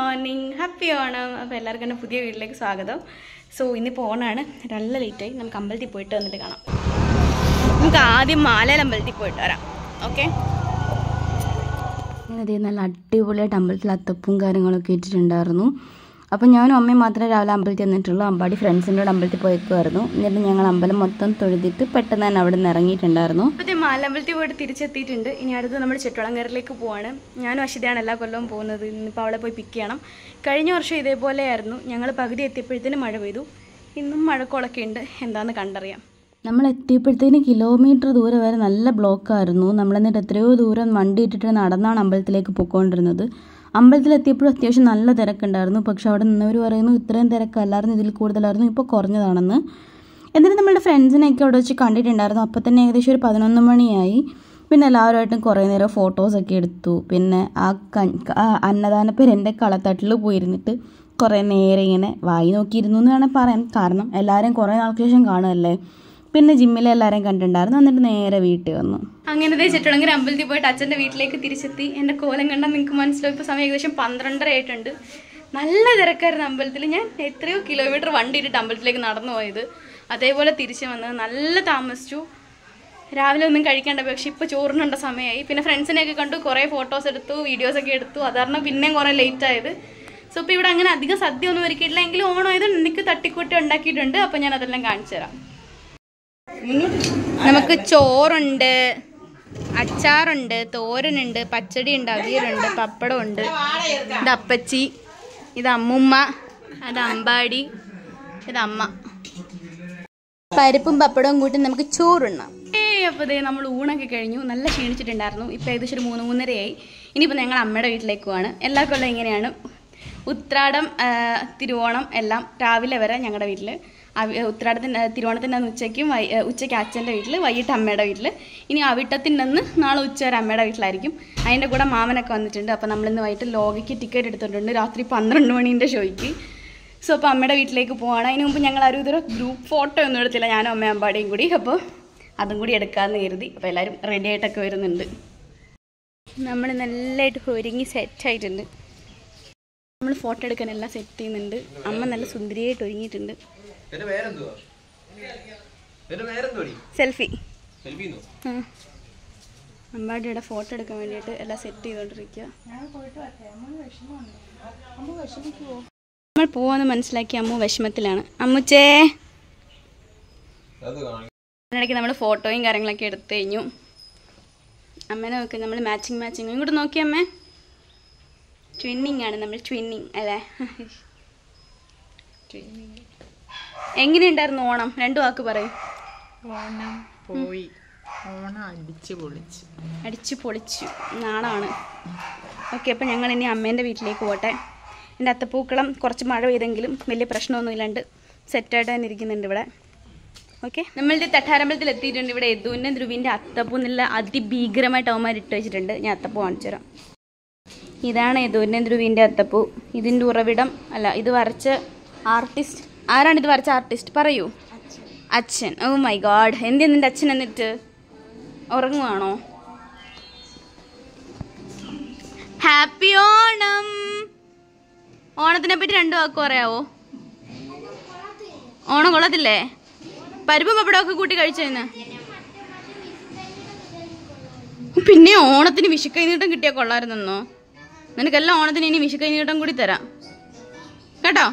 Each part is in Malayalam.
Morning, happy Onam. അപ്പോൾ എല്ലാവർക്കും എൻ്റെ പുതിയ വീട്ടിലേക്ക് സ്വാഗതം. സോ ഇന്നിപ്പോൾ ഓണാണ്, നല്ല ലേറ്റായി. നമുക്ക് അമ്പലത്തിൽ പോയിട്ട് വന്നിട്ട് കാണാം. നമുക്ക് ആദ്യം മാലയിൽ അമ്പലത്തിൽ പോയിട്ട് വരാം. ഓക്കെ, അതേ നല്ല അടിപൊളിയായിട്ട് അമ്പലത്തിൽ അത്തപ്പും കാര്യങ്ങളൊക്കെ ഇട്ടിട്ടുണ്ടായിരുന്നു. അപ്പോൾ ഞാനും അമ്മയും മാത്രമേ രാവിലെ അമ്പലത്തിൽ വന്നിട്ടുള്ളൂ. അമ്പാടി ഫ്രണ്ട്സിൻ്റെ കൂടെ അമ്പലത്തിൽ പോയേക്കുമായിരുന്നു. എന്നിട്ട് ഞങ്ങൾ അമ്പലം മൊത്തം തൊഴുതിട്ട് പെട്ടെന്ന് തന്നെ അവിടെ നിന്ന് ഇറങ്ങിയിട്ടുണ്ടായിരുന്നു. ഇപ്പോഴത്തെ മാലമ്പലത്തിൽ പോയിട്ട് തിരിച്ചെത്തിയിട്ടുണ്ട്. ഇനി അടുത്ത് നമ്മൾ ചെട്ടുളങ്ങരയിലേക്ക് പോവാണ്. ഞാനും അശ്വതിയാണ് എല്ലാ കൊല്ലവും പോകുന്നത്. ഇന്നിപ്പോൾ അവളെ പോയി പിക്ക് ചെയ്യണം. കഴിഞ്ഞ വർഷം ഇതേപോലെയായിരുന്നു. ഞങ്ങൾ പകുതി എത്തിയപ്പോഴത്തേന് മഴ പെയ്തു. ഇന്നും മഴക്കോളൊക്കെ ഉണ്ട്. എന്താണെന്ന് കണ്ടറിയാം. നമ്മൾ എത്തിയപ്പോഴത്തേന് കിലോമീറ്റർ ദൂരം വരെ നല്ല ബ്ലോക്കായിരുന്നു. നമ്മളെന്നിട്ട് എത്രയോ ദൂരം വണ്ടി ഇട്ടിട്ട് നടന്നാണ് അമ്പലത്തിലേക്ക് പോയിക്കൊണ്ടിരുന്നത്. അമ്പലത്തിലെത്തിയപ്പോഴും അത്യാവശ്യം നല്ല തിരക്കുണ്ടായിരുന്നു. പക്ഷെ അവിടെ നിന്നവർ പറയുന്നു ഇത്രയും തിരക്കല്ലായിരുന്നു, ഇതിൽ കൂടുതലായിരുന്നു, ഇപ്പോൾ കുറഞ്ഞതാണെന്ന്. എന്നിട്ട് നമ്മളുടെ ഫ്രണ്ട്സിനെയൊക്കെ അവിടെ വെച്ച് കണ്ടിട്ടുണ്ടായിരുന്നു. അപ്പോൾ തന്നെ ഏകദേശം ഒരു 11 മണിയായി. പിന്നെ എല്ലാവരുമായിട്ടും കുറേ നേരം ഫോട്ടോസൊക്കെ എടുത്തു. പിന്നെ അന്നദാനപ്പേരെൻ്റെ കളത്തട്ടിൽ പോയിരുന്നിട്ട് കുറേ നേരം ഇങ്ങനെ വായി നോക്കിയിരുന്നു എന്ന് വേണേൽ പറയാം. കാരണം എല്ലാവരെയും കുറേ നാൾക്ക് ശേഷം കാണുമല്ലേ. പിന്നെ ജിമ്മിലെ എല്ലാവരെയും കണ്ടിട്ടുണ്ടായിരുന്നു. എന്നിട്ട് നേരെ വീട്ടിൽ വന്നു. അങ്ങനത്തെ ചെട്ടുളങ്ങര അമ്പലത്തിൽ പോയിട്ട് അച്ഛൻ്റെ വീട്ടിലേക്ക് തിരിച്ചെത്തി. എൻ്റെ കോലം കണ്ടാൽ നിങ്ങൾക്ക് മനസ്സിലാവും. ഇപ്പോൾ സമയം ഏകദേശം 12:30 ആയിട്ടുണ്ട്. നല്ല തിരക്കായിരുന്നു അമ്പലത്തിൽ. ഞാൻ എത്രയോ കിലോമീറ്റർ വണ്ടി ഇട്ടിട്ട് അമ്പലത്തിലേക്ക് നടന്നു പോയത്. അതേപോലെ തിരിച്ചു വന്നത്. നല്ല താമസിച്ചു. രാവിലെ ഒന്നും കഴിക്കേണ്ട, പക്ഷെ ഇപ്പോൾ ചോറിനുണ്ട സമയമായി. പിന്നെ ഫ്രണ്ട്സിനെയൊക്കെ കണ്ടു, കുറേ ഫോട്ടോസ് എടുത്തു, വീഡിയോസൊക്കെ എടുത്തു. അതാരണം പിന്നെയും കുറേ ലേറ്റ് ആയത്. സോ ഇപ്പോൾ ഇവിടെ അങ്ങനെ അധികം സദ്യ ഒന്നും ഒരുക്കിയിട്ടില്ല. എങ്കിലും ഓണം ആയത് എനിക്ക് തട്ടിക്കൂട്ടി ഉണ്ടാക്കിയിട്ടുണ്ട്. അപ്പോൾ ഞാൻ അതെല്ലാം കാണിച്ചു തരാം. നമുക്ക് ചോറുണ്ട്, അച്ചാറുണ്ട്, തോരനുണ്ട്, പച്ചടി ഉണ്ട്, അവിയലുണ്ട്, പപ്പടമുണ്ട്. ഇത് അപ്പച്ചി, ഇത് അമ്മുമ്മ, അത് അമ്പാടി, ഇത് അമ്മ. പരിപ്പും പപ്പടവും കൂട്ടി നമുക്ക് ചോറുണ്ണാം. അപ്പോൾ ഇതേ നമ്മൾ ഊണൊക്കെ കഴിഞ്ഞു. നല്ല ക്ഷീണിച്ചിട്ടുണ്ടായിരുന്നു. ഇപ്പോൾ ഏകദേശം ഒരു 3-3:30 ഇനിയിപ്പോൾ ഞങ്ങൾ അമ്മയുടെ വീട്ടിലേക്ക് പോവാണ്. എല്ലാ കൊല്ലം ഇങ്ങനെയാണ്. ഉത്രാടം, തിരുവോണം എല്ലാം രാവിലെ വരെ ഞങ്ങളുടെ വീട്ടിൽ. തിരുവോണത്തിൻ്റെ അന്ന് ഉച്ചയ്ക്ക് അച്ഛൻ്റെ വീട്ടിൽ, വൈകിട്ട് അമ്മയുടെ വീട്ടിൽ. ഇനി അവിട്ടത്തിൻ്റെ അന്ന് നാളെ ഉച്ച വരെ അമ്മയുടെ വീട്ടിലായിരിക്കും. അതിൻ്റെ കൂടെ മാമനൊക്കെ വന്നിട്ടുണ്ട്. അപ്പോൾ നമ്മളിന്ന് വൈകിട്ട് ലോകയ്ക്ക് ടിക്കറ്റ് എടുത്തിട്ടുണ്ട്, രാത്രി 12 മണീൻ്റെ ഷോയ്ക്ക്. സോ അപ്പോൾ അമ്മയുടെ വീട്ടിലേക്ക് പോവാണ്. അതിന് മുമ്പ് ഞങ്ങൾ ആരും ഇതൊരു ഗ്രൂപ്പ് ഫോട്ടോ ഒന്നും എടുത്തില്ല, ഞാനും അമ്മയും അമ്പാടിയും കൂടി. അപ്പോൾ അതും കൂടി എടുക്കാമെന്ന് കരുതി. അപ്പോൾ എല്ലാവരും റെഡി ആയിട്ടൊക്കെ വരുന്നുണ്ട്. നമ്മൾ നല്ലതായിട്ട് ഒരുങ്ങി സെറ്റായിട്ടുണ്ട്. നമ്മൾ ഫോട്ടോ എടുക്കാൻ എല്ലാം സെറ്റ് ചെയ്യുന്നുണ്ട്. അമ്മ നല്ല സുന്ദരിയായിട്ട് ഒരുങ്ങിയിട്ടുണ്ട്. സെൽഫി. അമ്പാടിയുടെ ഫോട്ടോ എടുക്കാൻ വേണ്ടിയിട്ട് എല്ലാം സെറ്റ് ചെയ്തോണ്ടിരിക്കുക. നമ്മൾ പോവാന്ന് മനസ്സിലാക്കി അമ്മു വിഷമത്തിലാണ്. അമ്മുച്ചേ, അതിനിടയ്ക്ക് നമ്മൾ ഫോട്ടോയും കാര്യങ്ങളൊക്കെ എടുത്തു കഴിഞ്ഞു. അമ്മേനെ നോക്കി, നമ്മൾ മാച്ചിങ് ഇങ്ങോട്ട് നോക്കി അമ്മേ. ട്വിന്നിങ് ആണ് നമ്മൾ, ട്വിന്നിങ് അല്ലേ. എങ്ങനെയുണ്ടായിരുന്നു ഓണം? 2 വാക്ക് പറയും. ഓണം പോയി, ഓണം അടിച്ചു പൊളിച്ചു. നാണമാണ്. ഓക്കെ, അപ്പോൾ ഞങ്ങൾ ഇനി അമ്മേൻ്റെ വീട്ടിലേക്ക് പോട്ടെ. എൻ്റെ അത്തപ്പൂക്കളം കുറച്ച് മഴ പെയ്തെങ്കിലും വലിയ പ്രശ്നമൊന്നും ഇല്ലാണ്ട് സെറ്റായിട്ട് തന്നെ ഇരിക്കുന്നുണ്ട് ഇവിടെ. ഓക്കെ, നമ്മളുടെ തട്ടാരമ്പലത്തിൽ എത്തിയിട്ടുണ്ട്. ഇവിടെ യദുവിൻ്റെ ധ്രുവിൻ്റെ അത്തപ്പൂ നല്ല അതിഭീകരമായിട്ട് അവന്മാർ ഇട്ട് വെച്ചിട്ടുണ്ട്. ഞാൻ അത്തപ്പൂ കാണിച്ചു തരാം. ഇതാണ് യദുവിൻ്റെ ധ്രുവിൻ്റെ അത്തപ്പൂ. ഇതിൻ്റെ ഉറവിടം അല്ല, ഇത് വരച്ച ആർട്ടിസ്റ്റ് ആരാണ്? ഇത് വരച്ച ആർട്ടിസ്റ്റ് പറയൂ. അച്ഛൻ. ഓ മൈ ഗോഡ്, എന്തിനാ നിൻ്റെ അച്ഛൻ എന്നിട്ട് ഉറങ്ങുവാണോ? ഹാപ്പി ഓണം. ഓണത്തിനെ പറ്റി 2 വാക്ക് പറയാവോ? ഓണം കൊള്ളത്തില്ലേ? പരിപ്പും പപ്പടമൊക്കെ കൂട്ടി കഴിച്ചതിന്. പിന്നെ ഓണത്തിന് വിഷുക്കൈ നീട്ടം കിട്ടിയാൽ കൊള്ളായിരുന്നോ? നിനക്കെല്ലാം ഓണത്തിന് ഇനി വിഷുക്കൈ നീട്ടം കൂടി തരാം കേട്ടോ.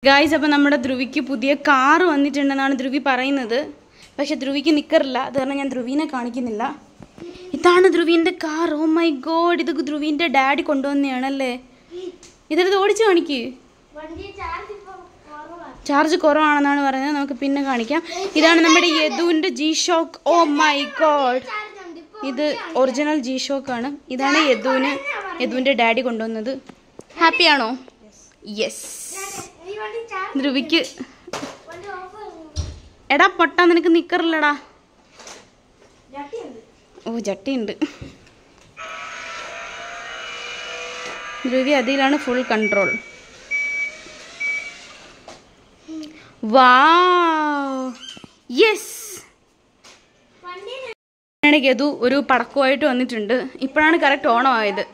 ഗായ്സ്, അപ്പോൾ നമ്മുടെ ധ്രുവിക്ക് പുതിയ കാറ് വന്നിട്ടുണ്ടെന്നാണ് ധ്രുവി പറയുന്നത്. പക്ഷെ ധ്രുവിക്ക് നിൽക്കറില്ല. അത് കാരണം ഞാൻ ധ്രുവിനെ കാണിക്കുന്നില്ല. ഇതാണ് ധ്രുവിൻ്റെ കാർ. ഓ മൈ ഗോഡ്, ഇത് ധ്രുവിൻ്റെ ഡാഡി കൊണ്ടുവന്നതാണല്ലേ. ഇതെടുത്ത് ഓടിച്ച് കാണിക്ക്. ചാർജ് കുറവാണെന്നാണ് പറയുന്നത്. നമുക്ക് പിന്നെ കാണിക്കാം. ഇതാണ് നമ്മുടെ യദുവിൻ്റെ G-Shock. ഓ മൈ ഗോഡ്, ഇത് ഒറിജിനൽ G-Shock ആണ്. ഇതാണ് യദുവിൻ്റെ ഡാഡി കൊണ്ടുവന്നത്. ഹാപ്പിയാണോ? യെസ്. ധ്രുവിക്ക് എടാ പൊട്ടാ, നിനക്ക് നിക്കറില്ലടാ. ഓ ജട്ടിയുണ്ട്. ധ്രുവി അതിലാണ് ഫുൾ കൺട്രോൾ. വാവ്, യെസ്. ഇടയ്ക്ക് യദു ഒരു പടക്കമായിട്ട് വന്നിട്ടുണ്ട്. ഇപ്പോഴാണ് കറക്റ്റ് ഓണമായത്.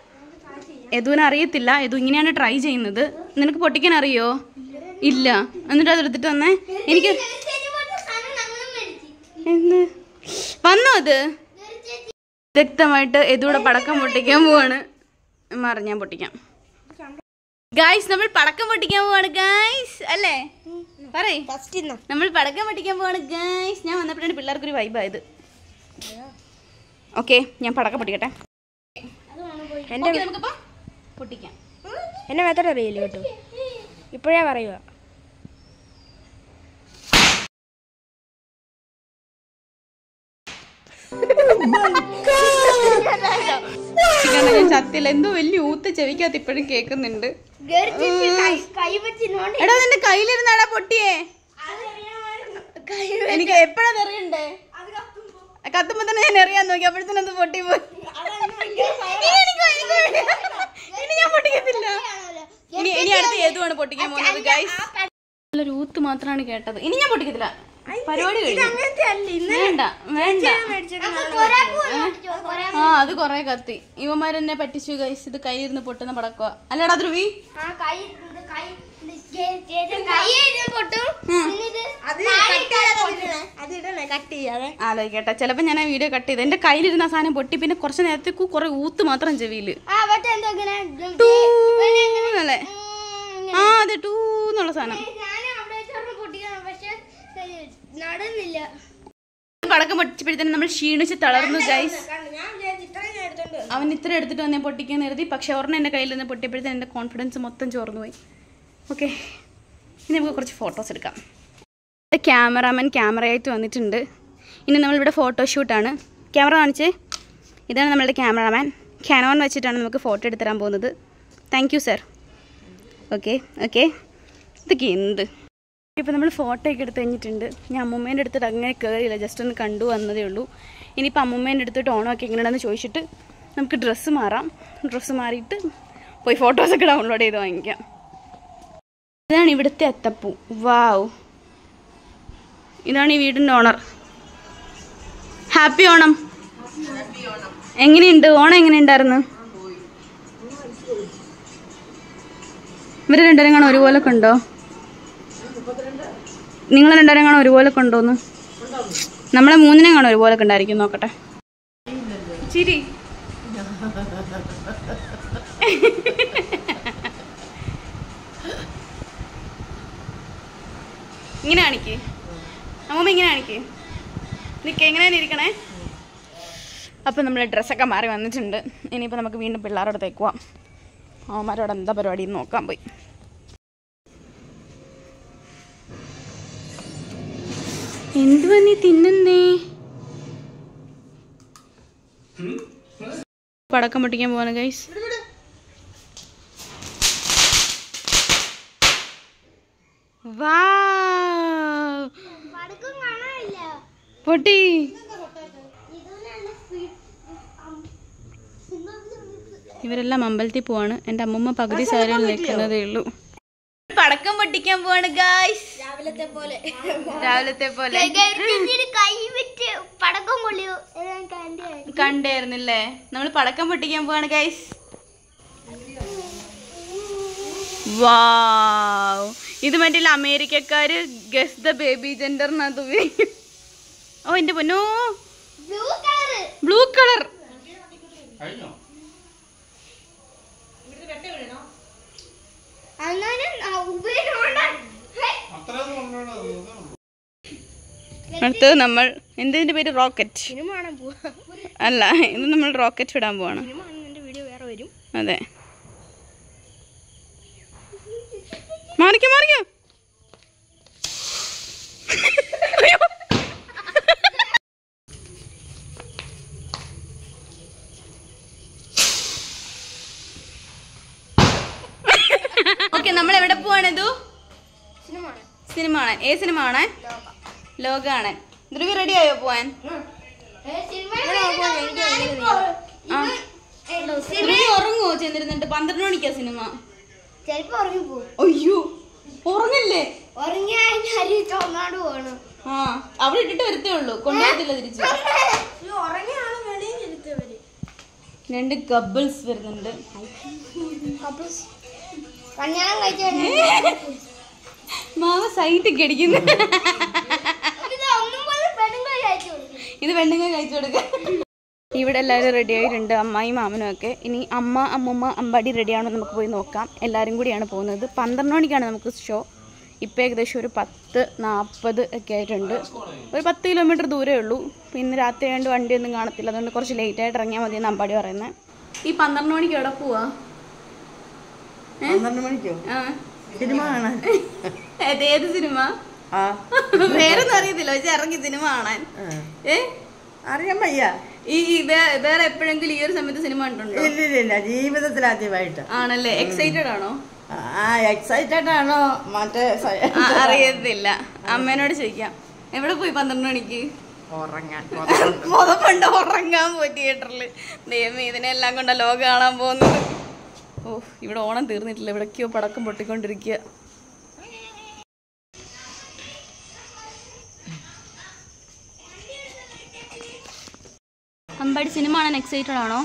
യദുവിനെ അറിയത്തില്ല. യദു ഇങ്ങനെയാണ് ട്രൈ ചെയ്യുന്നത്. നിനക്ക് പൊട്ടിക്കാൻ അറിയോ? ഇല്ല. എന്നിട്ട് അതെടുത്തിട്ട് വന്നേ. എനിക്ക് എന്ത് വന്നോ? അത് വ്യക്തമായിട്ട് യദുവിടെ പടക്കം പൊട്ടിക്കാൻ പോവാണ്. ഞാൻ പൊട്ടിക്കാം. ഗായ്സ്, നമ്മൾ പടക്കം പൊട്ടിക്കാൻ പോവാണ് ഗായ്സ്. അല്ലേ പറയ്. നമ്മൾ പടക്കം പൊട്ടിക്കാൻ പോവാണ് ഗായ്സ്. ഞാൻ വന്നപ്പോഴാണ് പിള്ളേർക്കൊരു വൈബായത്. ഓക്കെ, ഞാൻ പടക്കം പൊട്ടിക്കട്ടെ. നമുക്കിപ്പോ പൊട്ടിക്കാം. എന്നെ മെത്തഡ് അറിയില്ല കേട്ടോ, ഇപ്പോഴേ പറയുക. ഞാൻ ചത്തില്ല. എന്തോ വലിയ ഊത്ത് ചെവിക്കകത്ത് ഇപ്പോഴും കേൾക്കുന്നുണ്ട്. എടാ നിന്റെ കയ്യിലിരുന്നാടാ പൊട്ടിയേ. എനിക്ക് എപ്പോഴാ എറിയണ്ടേ? കത്തുമ്പോ തന്നെ ഞാൻ എറിയാൻ നോക്കി, അപ്പോഴത്തേനും അത് പൊട്ടി പോയി. ഇനി ഞാൻ പൊട്ടിക്കത്തില്ല. ഇനി അടുത്ത് ഏതുമാണ് പൊട്ടിക്കാൻ പോകുന്നത് ഗൈസ്? നല്ലൊരു ഊത്ത് മാത്രമാണ് കേട്ടത്. ഇനി ഞാൻ പൊട്ടിക്കത്തില്ല. പരിപാടി കഴിഞ്ഞു. വേണ്ട വേണ്ട. ആ അത് കൊറേ കത്തി. ഇവന്മാരെന്നെ പറ്റിച്ചു ഗൈസ്. ഇത് കയ്യിരുന്ന് പൊട്ടുന്ന പടക്കുക. അല്ലടാ ധ്രുവി? ആലോചിക്കട്ടെ, ചിലപ്പോ ഞാൻ ആ വീഡിയോ കട്ട് ചെയ്ത് എന്റെ കയ്യിലിരുന്ന സാധനം പൊട്ടി. പിന്നെ കുറച്ച് നേരത്തേക്ക് കുറെ ഊത്ത് മാത്രം ചെവിയില്. അല്ലേ? ആ അതെ, ടൂന്നുള്ള സാധനം. പടക്കം പൊട്ടിച്ചപ്പോഴത്തേനും നമ്മൾ ക്ഷീണിച്ച് തളർന്നു ഗൈസ്. അവൻ ഇത്ര എടുത്തിട്ട് വന്നേ പൊട്ടിക്കാൻ കരുതി. പക്ഷെ ഒരെണ്ണം എൻ്റെ കയ്യിൽ നിന്ന് പൊട്ടിയപ്പോഴത്തേനും എൻ്റെ കോൺഫിഡൻസ് മൊത്തം ചോർന്നു പോയി. ഓക്കെ, ഇനി നമുക്ക് കുറച്ച് ഫോട്ടോസ് എടുക്കാം. ക്യാമറാമാൻ ക്യാമറയായിട്ട് വന്നിട്ടുണ്ട്. ഇനി നമ്മളിവിടെ ഫോട്ടോഷൂട്ടാണ്. ക്യാമറ കാണിച്ചേ. ഇതാണ് നമ്മളുടെ ക്യാമറാമാൻ. ക്യാനോൺ വെച്ചിട്ടാണ് നമുക്ക് ഫോട്ടോ എടുത്തരാൻ പോകുന്നത്. Thank you sir. Okay okay. ഇതൊക്കെ എന്ത്? ഇപ്പോൾ നമ്മൾ ഫോട്ടോ ഒക്കെ എടുത്ത് കഴിഞ്ഞിട്ടുണ്ട്. ഞാൻ അമ്മൂമ്മേൻ്റെ അടുത്തിട്ട് അങ്ങനെ കയറിയില്ല, ജസ്റ്റ് ഒന്ന് കണ്ടു വന്നതേ ഉള്ളൂ. ഇനിയിപ്പോൾ അമ്മൂമ്മേൻ്റെ അടുത്തിട്ട് ഓണമൊക്കെ എങ്ങനെയാണെന്ന് ചോദിച്ചിട്ട് നമുക്ക് ഡ്രസ്സ് മാറാം. ഡ്രസ്സ് മാറിയിട്ട് പോയി ഫോട്ടോസൊക്കെ ഡൗൺലോഡ് ചെയ്ത് വാങ്ങിക്കാം. ഇതാണ് ഇവിടുത്തെ അത്തപ്പൂ. വാവ്, ഇതാണ് ഈ വീടിൻ്റെ ഓണർ. ഹാപ്പി ഓണം. എങ്ങനെയുണ്ട് ഓണം? എങ്ങനെയുണ്ടായിരുന്നു? ഇവർ രണ്ടുപേരും കാണാൻ ഒരുപോലെ കണ്ടോ? നിങ്ങൾ രണ്ടുപേരും കാണാൻ ഒരുപോലെ കണ്ടോന്ന്? നമ്മളെ മൂന്നിനെ കാണാൻ ഒരുപോലെ കണ്ടായിരിക്കും. നോക്കട്ടെ. ചിരി. ഇങ്ങനെ കാണിക്ക് അമ്മൂമ്മ, ഇങ്ങനെ കാണിക്ക്. നിൽക്ക, എങ്ങനെയാണ് ഇരിക്കണേ. അപ്പം നമ്മൾ ഡ്രസ്സൊക്കെ മാറി വന്നിട്ടുണ്ട്. ഇനിയിപ്പോൾ നമുക്ക് വീണ്ടും പിള്ളേരോട് തേക്കുവാം. അവന്മാരോട് എന്താ പരിപാടി നോക്കാൻ പോയി. എന്തുവാ നീ തിന്നുന്നേ? പടക്കം പൊട്ടിക്കാൻ പോവാണ് ഗൈസ്. പൊട്ടി. ഇവരെല്ലാം അമ്പലത്തിൽ പോവാണ്. എൻ്റെ അമ്മൂമ്മ പകുതി സാരിയിൽ നിൽക്കുന്നതേ ഉള്ളൂ. പടക്കം പൊട്ടിക്കാൻ പോവാണ് ഗൈസ്. രാവിലത്തെ പോലെ കണ്ടായിരുന്നില്ലേ? നമ്മൾ പടക്കം പൊട്ടിക്കാൻ പോവാണ് ഗൈസ്. വാവ്, ഇത് മറ്റില്ല അമേരിക്കക്കാര് ഗസ് ദ ബേബി ജെൻഡറിനകത്ത് ഉപയോഗിക്കും. ഓ എന്റെ പൊന്നോ, ബ്ലൂ കളർ. അടുത്തത് നമ്മൾ എന്തിന്റെ പേര്? റോക്കറ്റ്. അല്ല, ഇത് നമ്മൾ റോക്കറ്റ് വിടാൻ പോവാണ്. അതെ, മാറിക്കോ മാറിക്കോ. ഓക്കെ, നമ്മൾ എവിടെ പോവാണിത്? സിനിമ കാണാൻ. ഏത് സിനിമ കാണാൻ? ലോക കാണാൻ. ധ്രുവി റെഡി ആയോ പോവാൻ? ധ്രുവി ഉറങ്ങുവോ ചെന്നിരുന്നിട്ട്? 12 മണിക്കാ സിനിമ. അയ്യോ, ഉറങ്ങല്ലേ? ആ, അവിടെ ഇട്ടിട്ട് വരത്തേ ഉള്ളൂ, കൊണ്ടുവരത്തില്ല തിരിച്ചു. 2 കപ്പിൾസ് വരുന്നുണ്ട്. മാമ സൈറ്റൊക്കെ അടിക്കുന്നു. ഇത് പെണ്ണുങ്ങൾ കഴിച്ചു കൊടുക്ക. ഇവിടെ എല്ലാവരും റെഡി ആയിട്ടുണ്ട്, അമ്മായി മാമനും ഒക്കെ. ഇനി അമ്മ അമ്മൂമ്മ അമ്പാടി റെഡിയാണോ നമുക്ക് പോയി നോക്കാം. എല്ലാവരും കൂടിയാണ് പോകുന്നത്. 12 മണിക്കാണ് നമുക്ക് ഷോ. ഇപ്പം ഏകദേശം ഒരു 10:40 ഒക്കെ ആയിട്ടുണ്ട്. ഒരു 10 കിലോമീറ്റർ ദൂരമേ ഉള്ളൂ. പിന്നെ രാത്രി ആയതുകൊണ്ട് വണ്ടിയൊന്നും കാണത്തില്ല, അതുകൊണ്ട് കുറച്ച് ലേറ്റായിട്ട് ഇറങ്ങിയാൽ മതി എന്ന് അമ്പാടി പറയുന്നത്. ഈ 12 മണിക്ക് എവിടെ പോവാ? 12 മണിക്കോ? സിനിമ കാണാൻ. ഏത് സിനിമ? വേറൊന്നും അറിയത്തില്ല, പക്ഷെ ഇറങ്ങി സിനിമ കാണാൻ. അറിയാൻ വയ്യ. ഈ വേറെ എപ്പോഴെങ്കിലും ഈ ഒരു സമയത്ത് സിനിമ കണ്ടുണ്ടോ? ഇല്ല, ജീവിതത്തിൽ ആദ്യമായിട്ട്. ആണല്ലേ? എക്സൈറ്റഡ് ആണോ? എക്സൈറ്റഡ് ആണോ മറ്റേ അറിയത്തില്ല. അമ്മേനോട് ചോദിക്കാം. എവിടെ പോയി 12 മണിക്ക്? ഉറങ്ങാൻ പോയി തിയേറ്ററില്. ദൈവമേ, ഇതിനെല്ലാം കൊണ്ട ലോകം കാണാൻ പോകുന്നത്. ഓ, ഇവിടെ ഓണം തീർന്നിട്ടില്ല, ഇവിടേക്കോ പടക്കം പൊട്ടിക്കൊണ്ടിരിക്കുക. അമ്പാടി സിനിമ കാണാൻ എക്സൈറ്റഡ് ആണോ?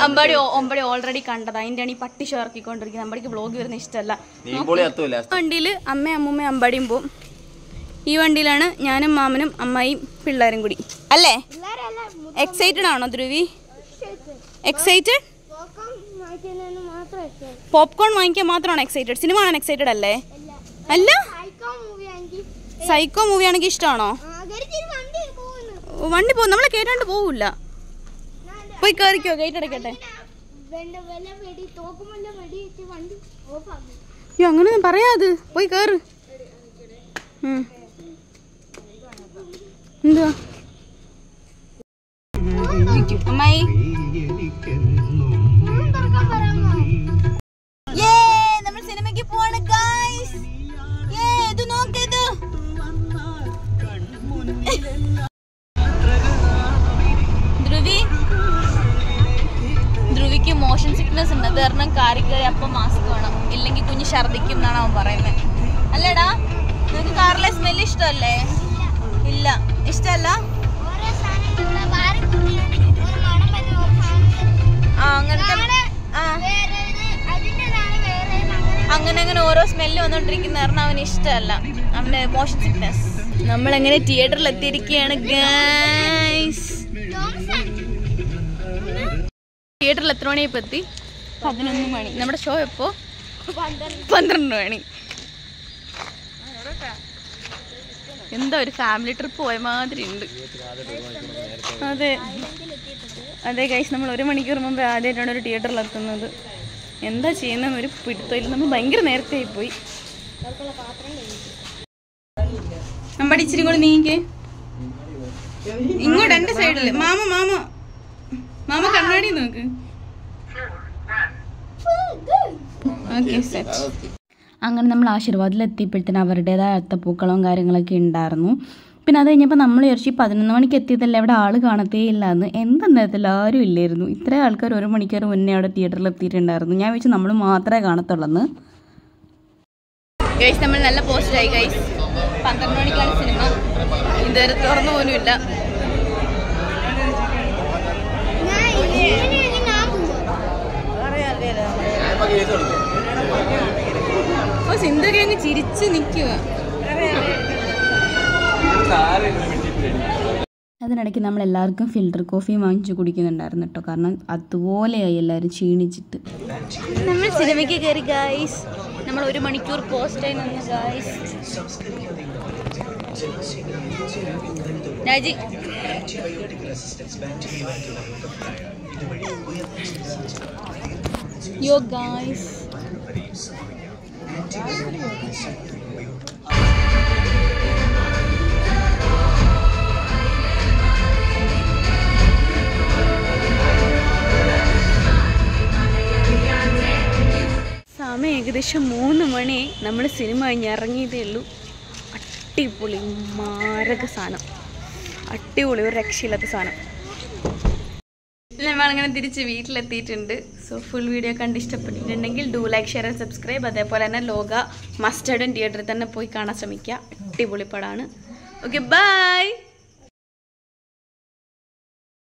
അമ്പാടി ഓൾറെഡി കണ്ടത്, അതിൻ്റെയാണ് ഈ പട്ടി ഷോ ഇറക്കിക്കൊണ്ടിരിക്കുന്നത്. അമ്പാടിക്ക് വ്ളോഗ് വരുന്ന ഇഷ്ടമല്ല. വണ്ടിയിൽ അമ്മയും അമ്മൂമ്മയും അമ്പാടിയും പോവും. ഈ വണ്ടിയിലാണ് ഞാനും മാമനും അമ്മായിയും പിള്ളേരും കൂടി. അല്ലേ? എക്സൈറ്റഡ് ആണോ ധ്രുവി? എക്സൈറ്റഡ്? പോപ്കോൺ വാങ്ങിക്കാൻ മാത്രമാണോ എക്സൈറ്റഡ്? സിനിമ കാണാൻ എക്സൈറ്റഡ് അല്ലേ? അല്ല, സൈക്കോ മൂവി ആണെങ്കിൽ ഇഷ്ടമാണോ? വണ്ടി പോകും, നമ്മളെ കേട്ടാണ്ട് പോവില്ല. പോയി കയറിക്കോ, ഗേറ്റ് അടയ്ക്കട്ടെ. അയ്യോ, അങ്ങനെയൊന്നും പറയാത്. പോയി കയറ്. എന്തുവാ അമ്മായി? നമ്മൾ സിനിമയ്ക്ക് പോവാണ് ഗായ്സ്. ഇത് നോക്കിയത് ധ്രുവിക്ക് മോഷൻ സിക്നസ് ഉണ്ട്. അത് കാരണം കാറി കയറി അപ്പം മാസ്ക് വേണം, ഇല്ലെങ്കിൽ കുഞ്ഞ് ഛർദിക്കും എന്നാണ് അവൻ പറയുന്നത്. അല്ലേടാ, നിനക്ക് കാറിലെ സ്മെല്ല് ഇഷ്ടമല്ലേ? ഇല്ല, ഇഷ്ടമല്ല. അങ്ങനെ ഓരോ സ്മെല്ല് വന്നോണ്ടിരിക്കുന്ന കാരണം അവന് ഇഷ്ടമല്ല, അവന് മോഷൻ സിക്നസ്. നമ്മളെങ്ങനെ തിയേറ്ററിൽ എത്തിയിരിക്കുകയാണ് ഗൈസ്. തിയേറ്ററിൽ എത്ര മണിയപ്പോൾ എത്തി? 11 മണി. നമ്മുടെ ഷോ എപ്പോ? 12 മണി. എന്താ ഒരു ഫാമിലി ട്രിപ്പ് പോയ മാതിരി ഉണ്ട്. അതെ ഗൈസ്, നമ്മൾ 1 മണിക്കൂർ മുമ്പ് ആദ്യമായിട്ടാണ് ഒരു തിയേറ്ററിൽ എത്തുന്നത്. എന്താ ചെയ്യുന്നതെന്ന് ഒരു പിടുത്തമില്ല. നമ്മൾ ഭയങ്കര നേരത്തെ ആയിപ്പോയി. അമ്പാടി ഇച്ചിരി കൂടെ നീങ്ങി ഇങ്ങോട്ട്, എൻ്റെ സൈഡില്. മാമ കണ്ണാടി നോക്ക്. Okay, set. അങ്ങനെ നമ്മൾ ആശീർവാദിലെത്തിയപ്പോഴത്തേന് അവരുടേതായ അത്തപ്പൂക്കളവും കാര്യങ്ങളൊക്കെ ഉണ്ടായിരുന്നു. പിന്നെ അത് കഴിഞ്ഞപ്പോൾ നമ്മൾ വിചാരിച്ചു 11 മണിക്ക് എത്തിയതല്ലേ, അവിടെ ആൾ കാണത്തേ ഇല്ല എന്ന്. എന്താ ആരും ഇല്ലായിരുന്നു. ഇത്രയും ആൾക്കാർ 1 മണിക്കൂർ മുന്നേ അവിടെ തിയേറ്ററിൽ എത്തിയിട്ടുണ്ടായിരുന്നു. ഞാൻ വെച്ച് നമ്മൾ മാത്രമേ കാണത്തുള്ളൂ. ഗൈസ്, നമ്മൾ നല്ല പോസ്റ്റായി ഗൈസ്. 12 മണിക്കാണ് സിനിമ. ഇതുവരെ തുറന്നു പോലുമില്ല. ഓ, സിന്ധുക്കെ അങ്ങ് ചിരിച്ചു നിൽക്കുക. അതിനിടയ്ക്ക് നമ്മൾ എല്ലാവർക്കും ഫിൽറ്റർ കോഫി വാങ്ങിച്ച് കുടിക്കുന്നുണ്ടായിരുന്നു കേട്ടോ. കാരണം അതുപോലെയായി എല്ലാവരും ക്ഷീണിച്ചിട്ട്. നമ്മൾ സിനിമയ്ക്ക് കയറി ഗൈസ്. നമ്മൾ 1 മണിക്കൂർ പോസ്റ്റായി നിന്ന് ഗൈസ്. രാജി, യോ ഗൈസ്. സമയം ഏകദേശം 3 മണി. നമ്മൾ സിനിമ കഴിഞ്ഞ് ഇറങ്ങിയതേ ഉള്ളൂ. അടിപൊളി മാരക സാധനം, അടിപൊളി, ഒരു രക്ഷയില്ലാത്ത സാധനം. നമ്മളങ്ങനെ തിരിച്ച് വീട്ടിലെത്തിയിട്ടുണ്ട്. സോ ഫുൾ വീഡിയോ കണ്ട് ഇഷ്ടപ്പെട്ടിട്ടുണ്ടെങ്കിൽ do like, share and subscribe. അതേപോലെ തന്നെ ലോക മസ്റ്റേർഡ് തിയേറ്ററിൽ തന്നെ പോയി കാണാൻ ശ്രമിക്കുക. അടിപൊളി പടമാണ്. Okay, by.